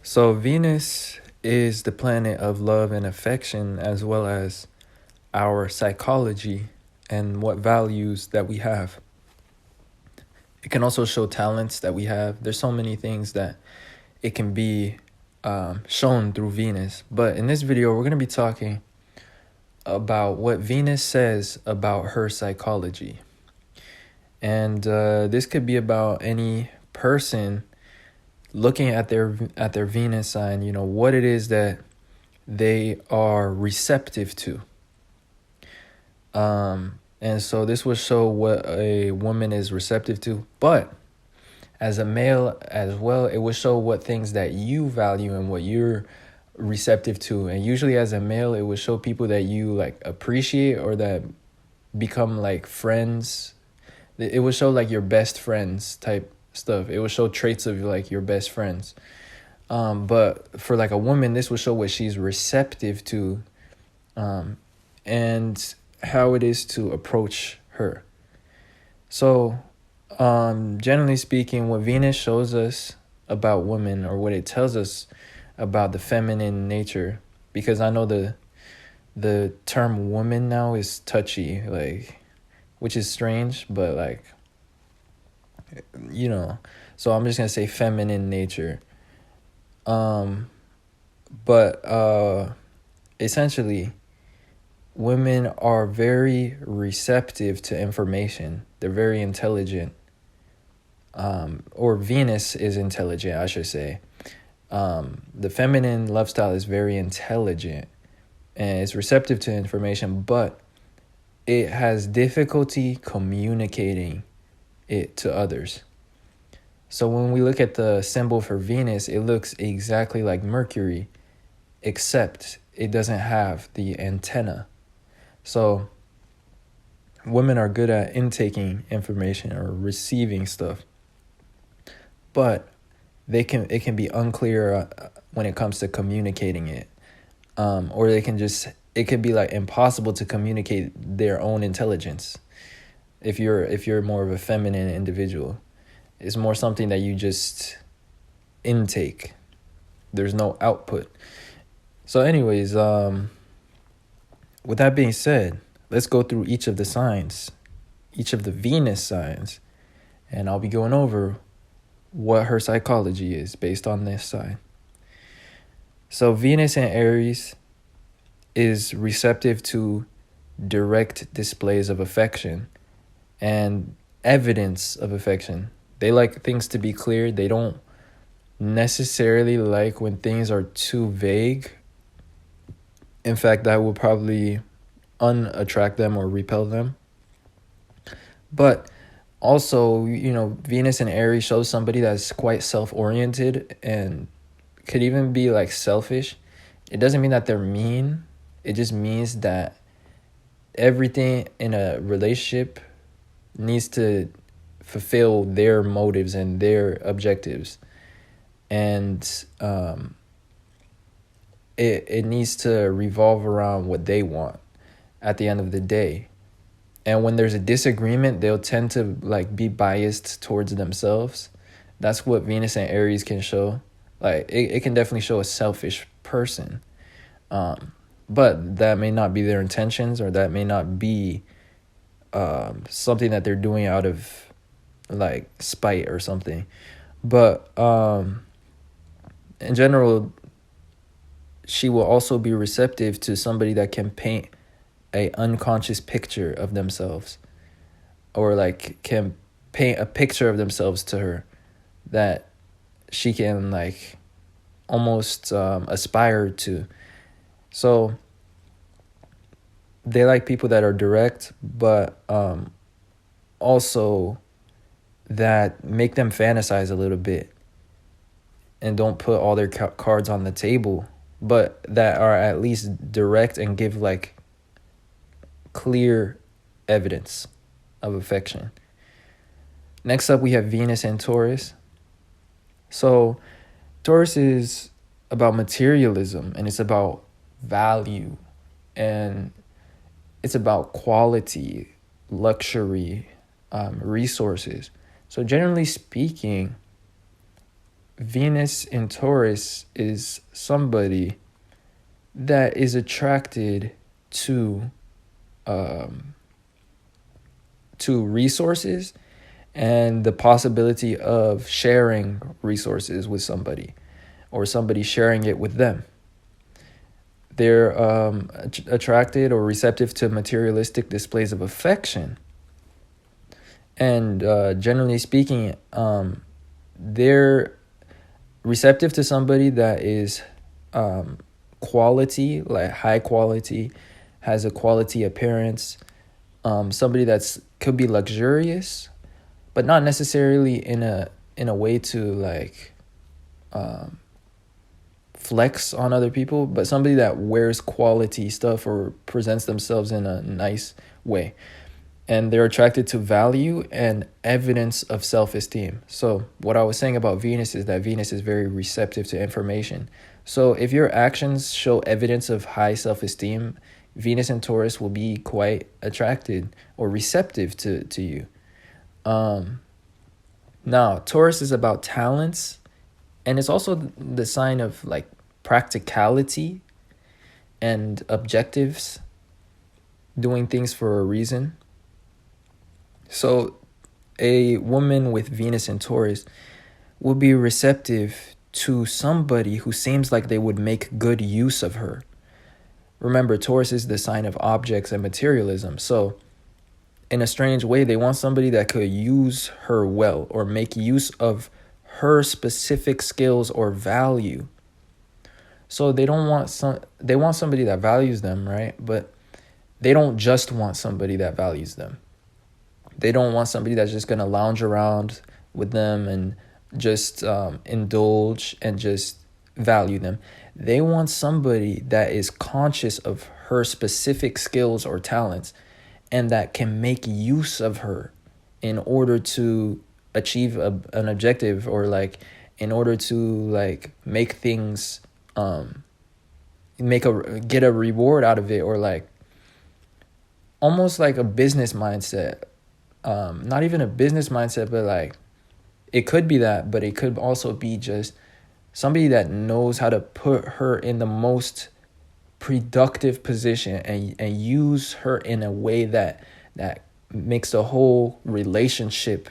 So Venus is the planet of love and affection, as well as our psychology and what values that we have. It can also show talents that we have. There's so many things that it can be shown through Venus. But in this video, we're going to be talking about what Venus says about her psychology. And this could be about any person looking at their Venus sign, what it is that they are receptive to. And so this will show what a woman is receptive to, but as a male as well, it will show what things that you value and what you're receptive to. And usually as a male, it will show people that you like appreciate or that become like friends. It will show like your best friends type stuff. It will show traits of like your best friends. But for like a woman, this will show what she's receptive to, and how it is to approach her. So, generally speaking, what Venus shows us about women, or what it tells us about the feminine nature, because I know the term woman now is touchy, like, which is strange, but like, so I'm just gonna say feminine nature. But essentially, women are very receptive to information. They're very intelligent. Or Venus is intelligent, I should say. The feminine love style is very intelligent and it's receptive to information, but it has difficulty communicating it to others. So when we look at the symbol for Venus, it looks exactly like Mercury, except it doesn't have the antenna. So women are good at intaking information or receiving stuff, but it can be unclear when it comes to communicating it, or it could be like impossible to communicate their own intelligence. If you're more of a feminine individual, it's more something that you just intake. There's no output. So anyways, with that being said, let's go through each of the signs, each of the Venus signs, and I'll be going over what her psychology is based on this sign. So Venus in Aries is receptive to direct displays of affection and evidence of affection. They like things to be clear. They don't necessarily like when things are too vague. In fact, that will probably unattract them or repel them. But also, Venus in Aries shows somebody that's quite self-oriented and could even be like selfish. It doesn't mean that they're mean. It just means that everything in a relationship needs to fulfill their motives and their objectives. And it needs to revolve around what they want at the end of the day. And when there's a disagreement, they'll tend to like be biased towards themselves. That's what Venus and Aries can show. Like it can definitely show a selfish person. But that may not be their intentions, or that may not be something that they're doing out of like spite or something. But in general, she will also be receptive to somebody that can paint a unconscious picture of themselves, or like can paint a picture of themselves to her that she can like almost aspire to. So they like people that are direct, but also that make them fantasize a little bit and don't put all their cards on the table, but that are at least direct and give like clear evidence of affection. Next up, we have Venus and Taurus. So Taurus is about materialism, and it's about value, and it's about quality, luxury, resources. So generally speaking, Venus in Taurus is somebody that is attracted to resources and the possibility of sharing resources with somebody, or somebody sharing it with them. They're attracted or receptive to materialistic displays of affection. And generally speaking, they're receptive to somebody that is quality, like high quality, has a quality appearance, somebody that's could be luxurious, but not necessarily in a way to like flex on other people, but somebody that wears quality stuff or presents themselves in a nice way. And they're attracted to value and evidence of self-esteem. So what I was saying about Venus is that Venus is very receptive to information. So if your actions show evidence of high self-esteem, Venus and Taurus will be quite attracted or receptive to you. Now, Taurus is about talents, and it's also the sign of like practicality and objectives, doing things for a reason. So a woman with Venus and Taurus will be receptive to somebody who seems like they would make good use of her. Remember, Taurus is the sign of objects and materialism. So in a strange way, they want somebody that could use her well or make use of her specific skills or value. So they want somebody that values them, right? But they don't just want somebody that values them. They don't want somebody that's just going to lounge around with them and just indulge and just value them. They want somebody that is conscious of her specific skills or talents and that can make use of her in order to achieve an objective, or like in order to like make things get a reward out of it, or like almost like a business mindset. Not even a business mindset, but like it could be that, but it could also be just somebody that knows how to put her in the most productive position and use her in a way that makes the whole relationship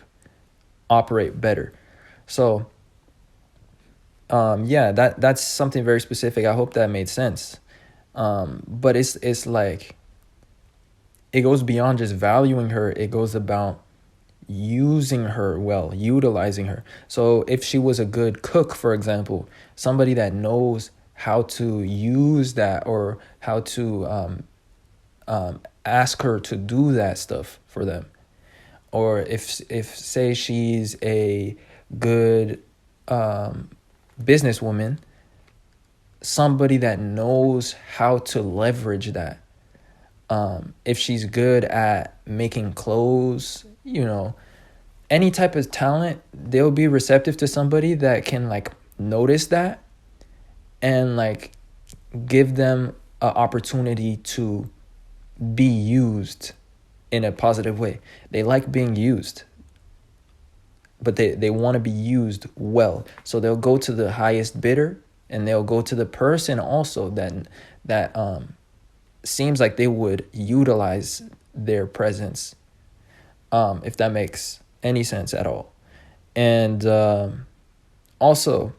operate better. So that's something very specific. I hope that made sense. But it's like it goes beyond just valuing her. It goes about using her well, utilizing her. So if she was a good cook, for example, somebody that knows how to use that, or how to ask her to do that stuff for them. Or if say she's a good businesswoman, somebody that knows how to leverage that. If she's good at making clothes, any type of talent, they'll be receptive to somebody that can like notice that and like give them an opportunity to be used in a positive way. They like being used, but they want to be used well. So they'll go to the highest bidder, and they'll go to the person also that seems like they would utilize their presence, if that makes any sense at all. And also,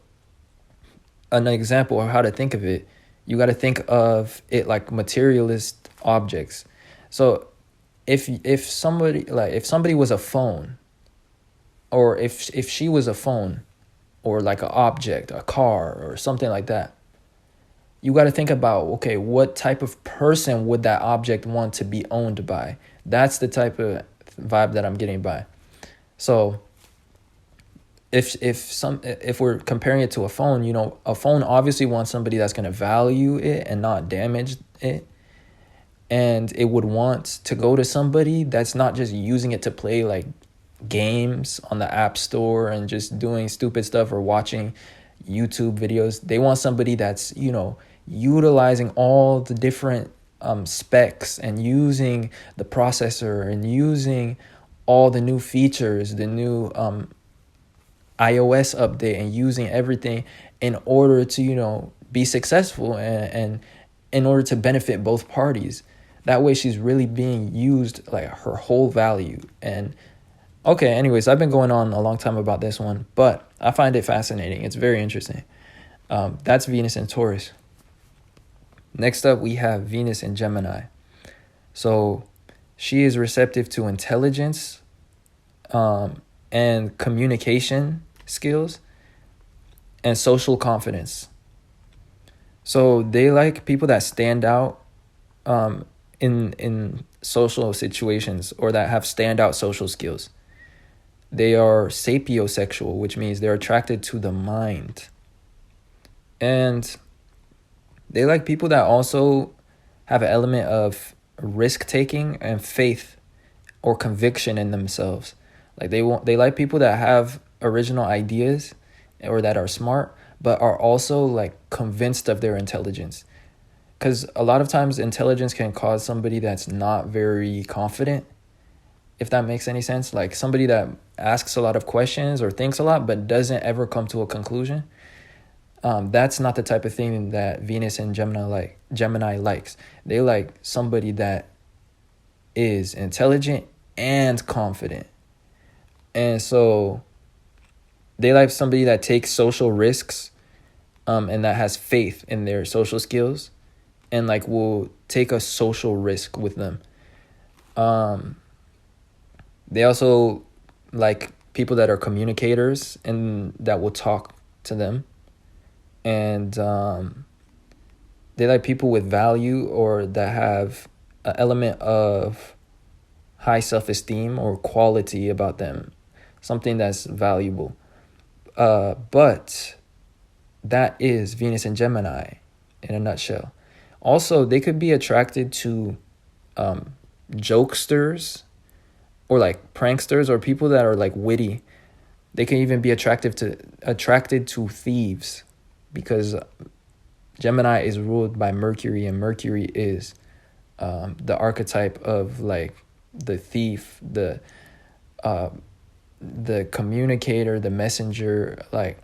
an example of how to think of it, you got to think of it like materialist objects. So if somebody was a phone, or if she was a phone, or like an object, a car, or something like that, you got to think about, okay, what type of person would that object want to be owned by? That's the type of vibe that I'm getting by. So if we're comparing it to a phone, a phone obviously wants somebody that's going to value it and not damage it. And it would want to go to somebody that's not just using it to play like games on the App Store and just doing stupid stuff or watching YouTube videos. They want somebody that's, utilizing all the different specs and using the processor and using all the new features, the new iOS update and using everything in order to, you know, be successful and in order to benefit both parties. That way she's really being used like her whole value. And okay, anyways, I've been going on a long time about this one, but I find it fascinating. It's very interesting. That's Venus in Taurus. Next up, we have Venus in Gemini. So she is receptive to intelligence and communication skills and social confidence. So they like people that stand out in social situations or that have standout social skills. They are sapiosexual, which means they're attracted to the mind. And they like people that also have an element of risk-taking and faith or conviction in themselves. Like they like people that have original ideas or that are smart, but are also like convinced of their intelligence. Because a lot of times intelligence can cause somebody that's not very confident, if that makes any sense. Like somebody that asks a lot of questions or thinks a lot, but doesn't ever come to a conclusion. That's not the type of thing that Venus and Gemini likes. They like somebody that is intelligent and confident. And so they like somebody that takes social risks and that has faith in their social skills and like will take a social risk with them. They also like people that are communicators and that will talk to them. And they like people with value or that have an element of high self-esteem or quality about them, something that's valuable. But that is Venus and Gemini in a nutshell. Also, they could be attracted to jokesters or like pranksters or people that are like witty. They can even be attracted to thieves, because Gemini is ruled by Mercury, and Mercury is the archetype of like the thief, the communicator, the messenger, like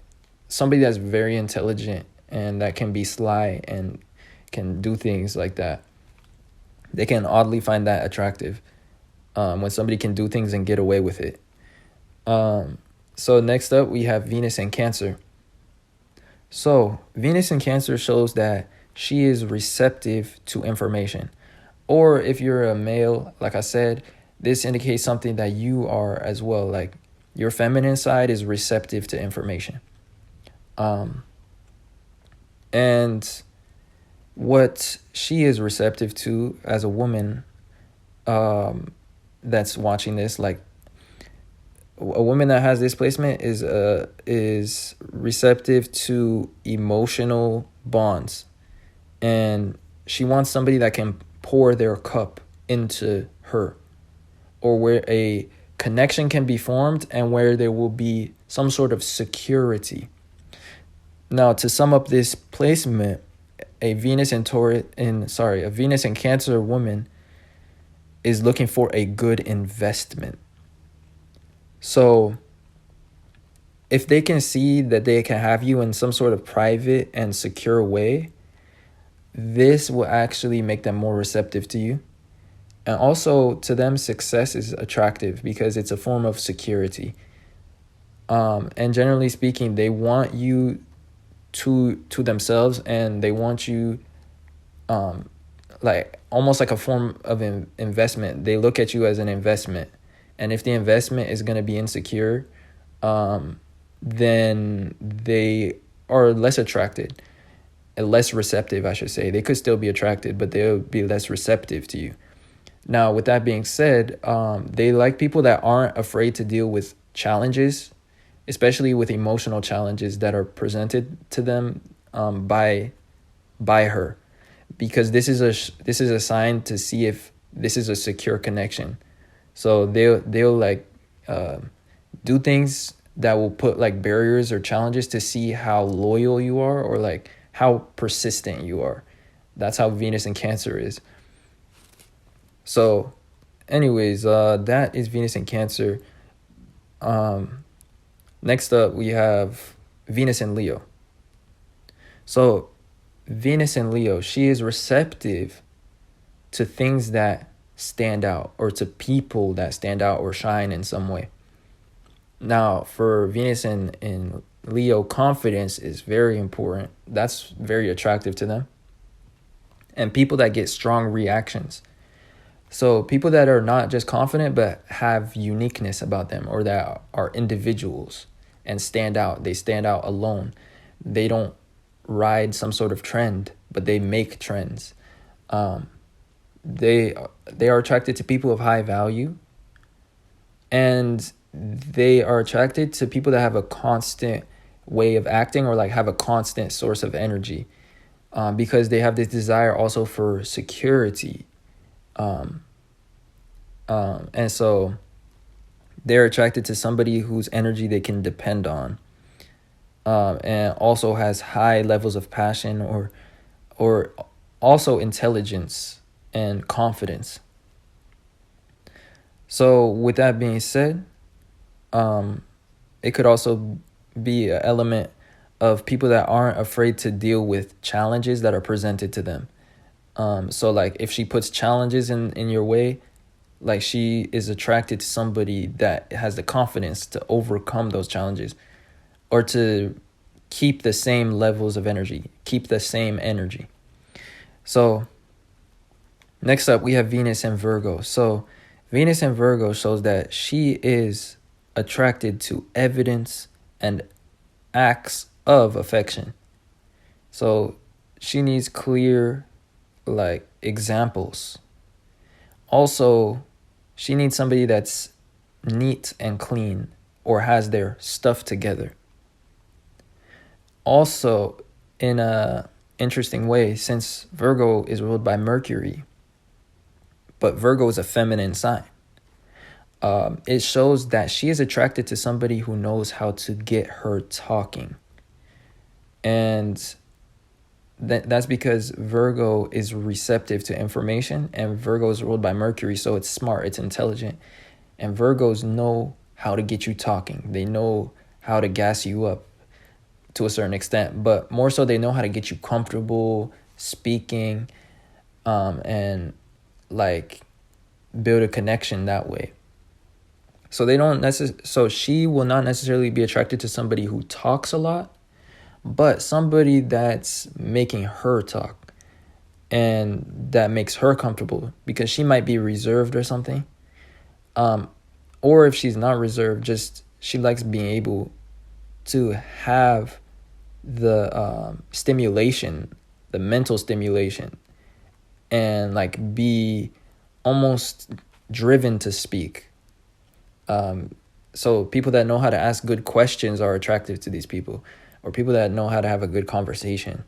somebody that's very intelligent and that can be sly and can do things like that. They can oddly find that attractive when somebody can do things and get away with it. So next up, we have Venus in Cancer. So Venus in Cancer shows that she is receptive to information. Or if you're a male, like I said, this indicates something that you are as well. Like your feminine side is receptive to information. And what she is receptive to as a woman that's watching this, like a woman that has this placement is receptive to emotional bonds, and she wants somebody that can pour their cup into her, or where a connection can be formed and where there will be some sort of security. Now, to sum up this placement, a Venus in Cancer woman is looking for a good investment. So if they can see that they can have you in some sort of private and secure way, this will actually make them more receptive to you. And also to them, success is attractive because it's a form of security. And generally speaking, they want you to themselves, and they want you like almost like a form of investment. They look at you as an investment. And if the investment is going to be insecure, then they are less attracted, less receptive, I should say. They could still be attracted, but they'll be less receptive to you. Now, with that being said, they like people that aren't afraid to deal with challenges, especially with emotional challenges that are presented to them by her, because this is a sign to see if this is a secure connection. So they'll like do things that will put like barriers or challenges to see how loyal you are or like how persistent you are. That's how Venus in Cancer is. So anyways, that is Venus in Cancer. Next up, we have Venus in Leo. So Venus in Leo, she is receptive to things that stand out, or to people that stand out or shine in some way. Now, for Venus in Leo, confidence is very important. That's very attractive to them. And people that get strong reactions. So people that are not just confident, but have uniqueness about them, or that are individuals and stand out. They stand out alone. They don't ride some sort of trend, but they make trends. They are attracted to people of high value, and they are attracted to people that have a constant way of acting, or like have a constant source of energy, because they have this desire also for security. And so they're attracted to somebody whose energy they can depend on, and also has high levels of passion, or also intelligence and confidence. So with that being said, it could also be an element of people that aren't afraid to deal with challenges that are presented to them. So like if she puts challenges in your way, like she is attracted to somebody that has the confidence to overcome those challenges, or to keep the same levels of energy, keep the same energy. So next up, we have Venus in Virgo. So Venus in Virgo shows that she is attracted to evidence and acts of affection. So she needs clear, like, examples. Also, she needs somebody that's neat and clean, or has their stuff together. Also, in a interesting way, since Virgo is ruled by Mercury, but Virgo is a feminine sign, it shows that she is attracted to somebody who knows how to get her talking. And that's because Virgo is receptive to information, and Virgo is ruled by Mercury, so it's smart, it's intelligent. And Virgos know how to get you talking. They know how to gas you up to a certain extent, but more so they know how to get you comfortable speaking, and like build a connection that way. So so she will not necessarily be attracted to somebody who talks a lot, but somebody that's making her talk and that makes her comfortable, because she might be reserved or something. Or if she's not reserved, just she likes being able to have the stimulation, the mental stimulation, and like be almost driven to speak. So people that know how to ask good questions are attractive to these people, or people that know how to have a good conversation.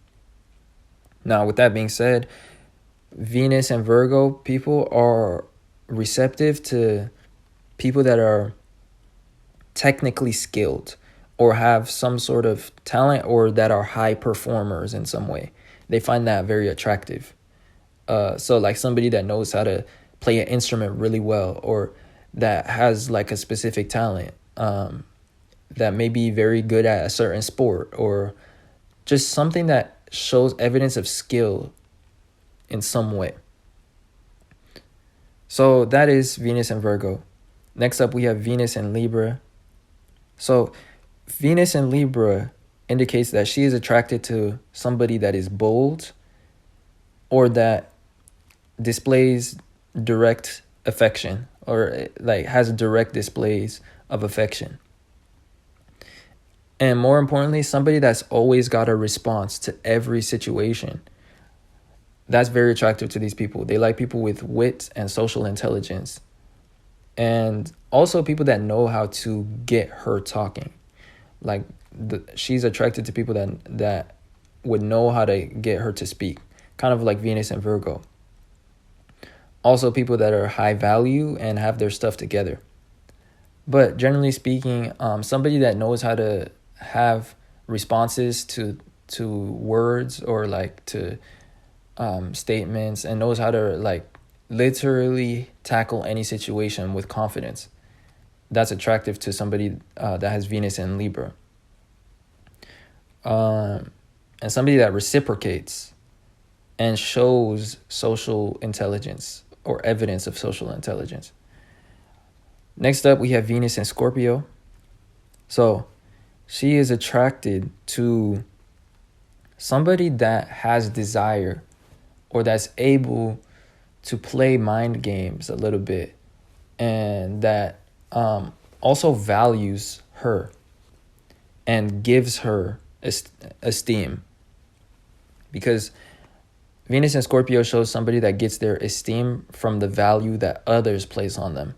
Now, with that being said, Venus and Virgo people are receptive to people that are technically skilled, or have some sort of talent, or that are high performers in some way. They find that very attractive. So like somebody that knows how to play an instrument really well, or that has like a specific talent, that may be very good at a certain sport, or just something that shows evidence of skill in some way. So that is Venus and Virgo. Next up, we have Venus and Libra. So Venus in Libra indicates that she is attracted to somebody that is bold, or that displays direct affection, or like has direct displays of affection. And more importantly, somebody that's always got a response to every situation. That's very attractive to these people. They like people with wit and social intelligence. And also people that know how to get her talking. Like she's attracted to people that would know how to get her to speak. Kind of like Venus and Virgo. Also people that are high value and have their stuff together. But generally speaking, somebody that knows how to have responses to words, or like to statements, and knows how to like literally tackle any situation with confidence. that's attractive to somebody that has Venus in Libra. And somebody that reciprocates and shows social intelligence or evidence of social intelligence. Next up, we have Venus in Scorpio. So she is attracted to somebody that has desire or that's able to play mind games a little bit, and that also values her and gives her esteem. Because Venus in Scorpio shows somebody that gets their esteem from the value that others place on them.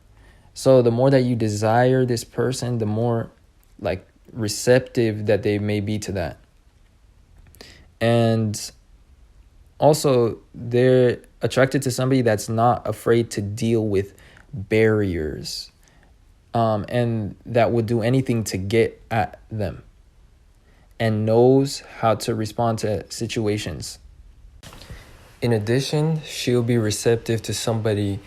So the more that you desire this person, the more like receptive that they may be to that. And also, they're attracted to somebody that's not afraid to deal with barriers, and that would do anything to get at them and knows how to respond to situations. In addition, she'll be receptive to somebody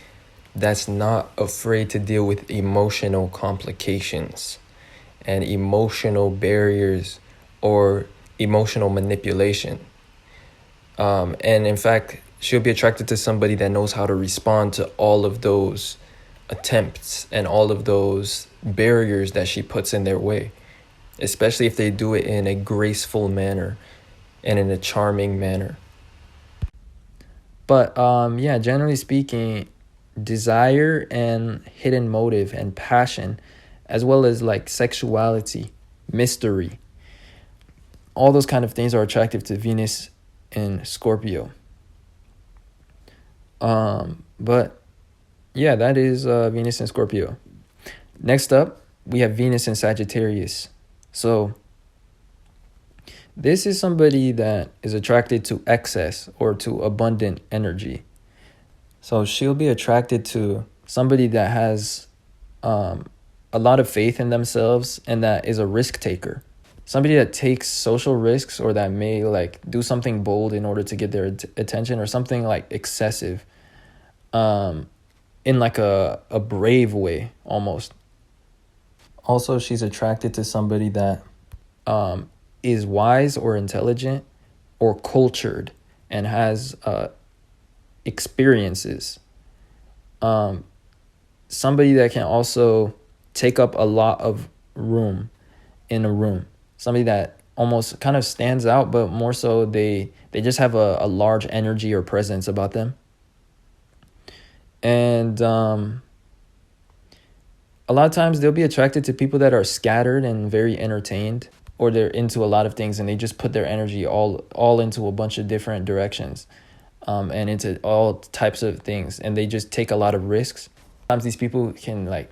that's not afraid to deal with emotional complications and emotional barriers or emotional manipulation. And in fact, she'll be attracted to somebody that knows how to respond to all of those attempts and all of those barriers that she puts in their way, especially if they do it in a graceful manner and in a charming manner. But yeah, generally speaking, desire and hidden motive and passion, as well as like sexuality, mystery, all those kind of things are attractive to Venus in Scorpio. But yeah, that is Venus in Scorpio. Next up, we have Venus in Sagittarius. So this is somebody that is attracted to excess or to abundant energy. So she'll be attracted to somebody that has a lot of faith in themselves and that is a risk taker. Somebody that takes social risks or that may like do something bold in order to get their attention, or something like excessive, in like a brave way almost. Also, she's attracted to somebody that is wise or intelligent or cultured and has experiences. Somebody that can also take up a lot of room in a room. Somebody that almost kind of stands out, but more so they just have a large energy or presence about them. And a lot of times they'll be attracted to people that are scattered and very entertained, or they're into a lot of things and they just put their energy all into a bunch of different directions, and into all types of things, and they just take a lot of risks. Sometimes these people can like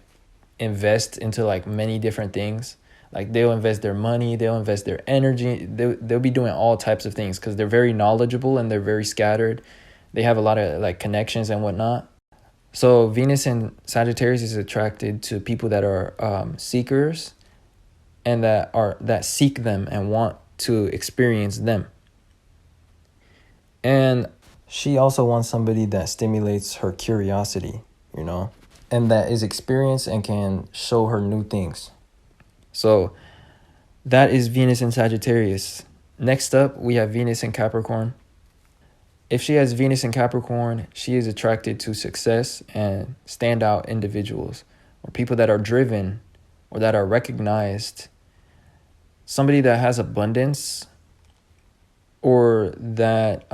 invest into like many different things. Like they'll invest their money, they'll invest their energy, they'll be doing all types of things because they're very knowledgeable and they're very scattered. They have a lot of like connections and whatnot. So Venus in Sagittarius is attracted to people that are seekers and that seek them and want to experience them. And she also wants somebody that stimulates her curiosity, and that is experienced and can show her new things. So that is Venus in Sagittarius. Next up, we have Venus in Capricorn. If she has Venus in Capricorn, she is attracted to success and standout individuals, or people that are driven or that are recognized. Somebody that has abundance, or that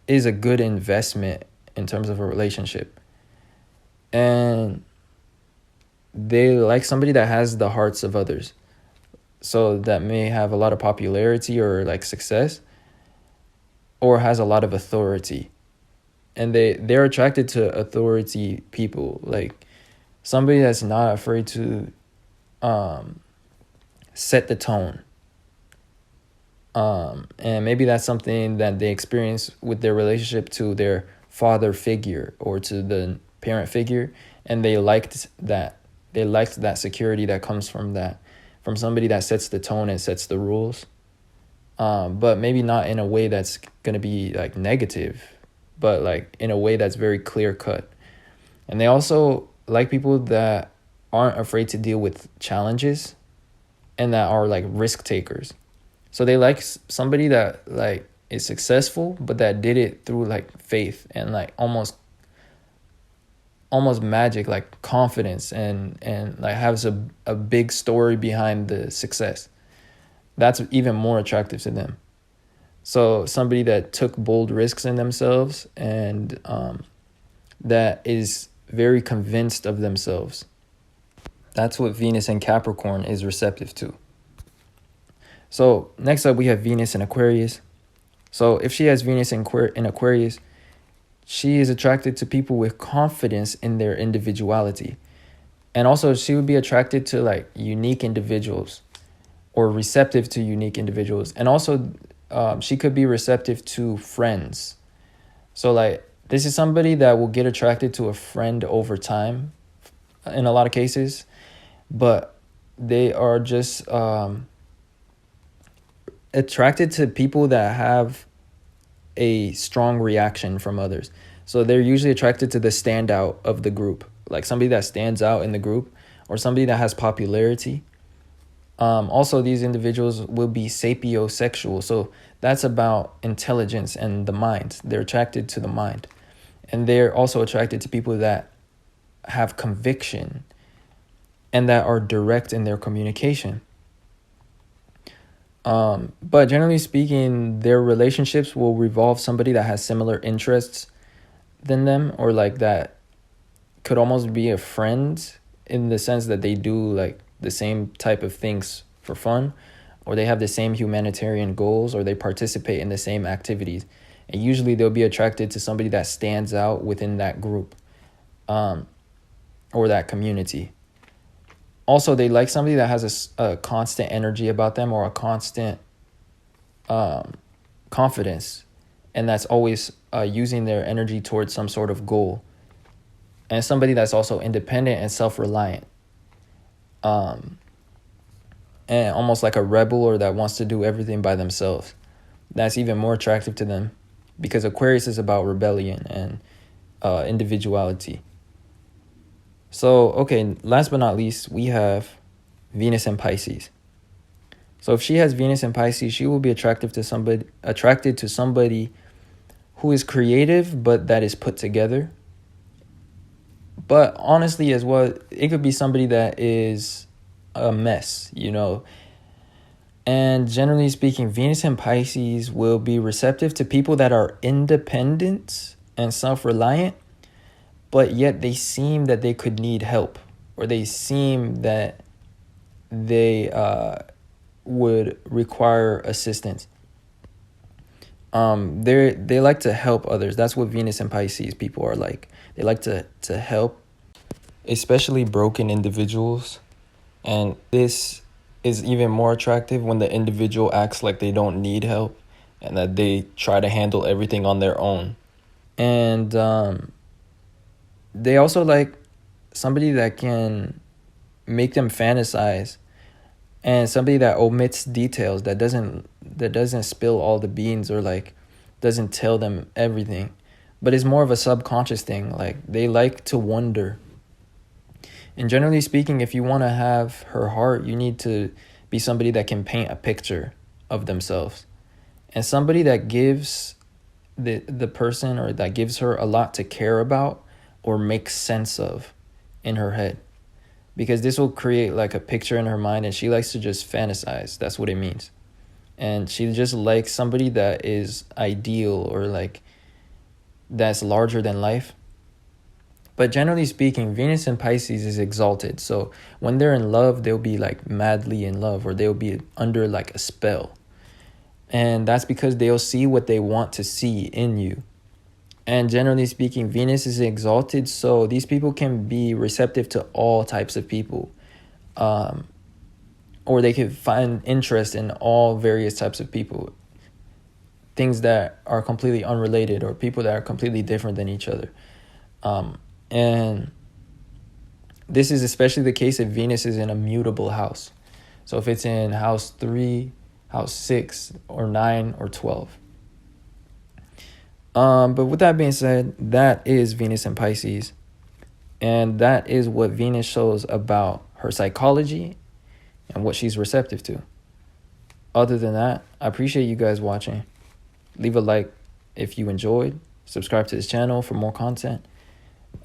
is a good investment in terms of a relationship. And they like somebody that has the hearts of others. So that may have a lot of popularity or like success, or has a lot of authority. And they're attracted to authority people, like somebody that's not afraid to set the tone. And maybe that's something that they experience with their relationship to their father figure or to the parent figure, and they liked that. They liked that security that comes from that, from somebody that sets the tone and sets the rules. But maybe not in a way that's going to be like negative, but like in a way that's very clear cut. And they also like people that aren't afraid to deal with challenges and that are like risk takers. So they like somebody that like is successful, but that did it through like faith and like almost magic, like confidence, and like has a big story behind the success. That's even more attractive to them. So somebody that took bold risks in themselves and that is very convinced of themselves. That's what Venus in Capricorn is receptive to. So next up, we have Venus in Aquarius. So if she has Venus in Aquarius, she is attracted to people with confidence in their individuality. And also she would be attracted to like unique individuals or receptive to unique individuals. And also she could be receptive to friends. So like this is somebody that will get attracted to a friend over time in a lot of cases, but they are just attracted to people that have a strong reaction from others. So they're usually attracted to the standout of the group, like somebody that stands out in the group or somebody that has popularity. Also, these individuals will be sapiosexual. So that's about intelligence and the mind. They're attracted to the mind. And they're also attracted to people that have conviction and that are direct in their communication. But generally speaking, their relationships will revolve somebody that has similar interests than them, or like that could almost be a friend in the sense that they do like the same type of things for fun, or they have the same humanitarian goals, or they participate in the same activities. And usually they'll be attracted to somebody that stands out within that group, or that community. Also, they like somebody that has a constant energy about them, or a constant confidence, and that's always using their energy towards some sort of goal. And somebody that's also independent and self-reliant, and almost like a rebel, or that wants to do everything by themselves. That's even more attractive to them, because Aquarius is about rebellion and individuality. So, okay, last but not least, we have Venus in Pisces. So if she has Venus in Pisces, she will be attracted to somebody who is creative, but that is put together. But honestly, as well, it could be somebody that is a mess, you know. And generally speaking, Venus in Pisces will be receptive to people that are independent and self-reliant, but yet they seem that they could need help, or they seem that they would require assistance. They like to help others. That's what Venus and Pisces people are like. They like to help, especially broken individuals. And this is even more attractive when the individual acts like they don't need help and that they try to handle everything on their own. And they also like somebody that can make them fantasize, and somebody that omits details, that doesn't spill all the beans, or like doesn't tell them everything, but it's more of a subconscious thing. Like they like to wonder. And generally speaking, if you want to have her heart, you need to be somebody that can paint a picture of themselves, and somebody that gives the person, or that gives her a lot to care about or make sense of in her head, because this will create like a picture in her mind, and she likes to just fantasize. That's what it means. And she just likes somebody that is ideal, or like that's larger than life. But generally speaking, Venus in Pisces is exalted. So when they're in love, they'll be like madly in love, or they'll be under like a spell. And that's because they'll see what they want to see in you. And generally speaking, Venus is exalted, so these people can be receptive to all types of people. Or they can find interest in all various types of people. Things that are completely unrelated, or people that are completely different than each other. And this is especially the case if Venus is in a mutable house. So if it's in house 3, house 6, or 9, or 12. But with that being said, that is Venus in Pisces. And that is what Venus shows about her psychology and what she's receptive to. Other than that, I appreciate you guys watching. Leave a like if you enjoyed. Subscribe to this channel for more content.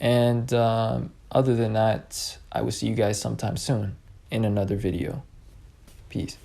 And other than that, I will see you guys sometime soon in another video. Peace.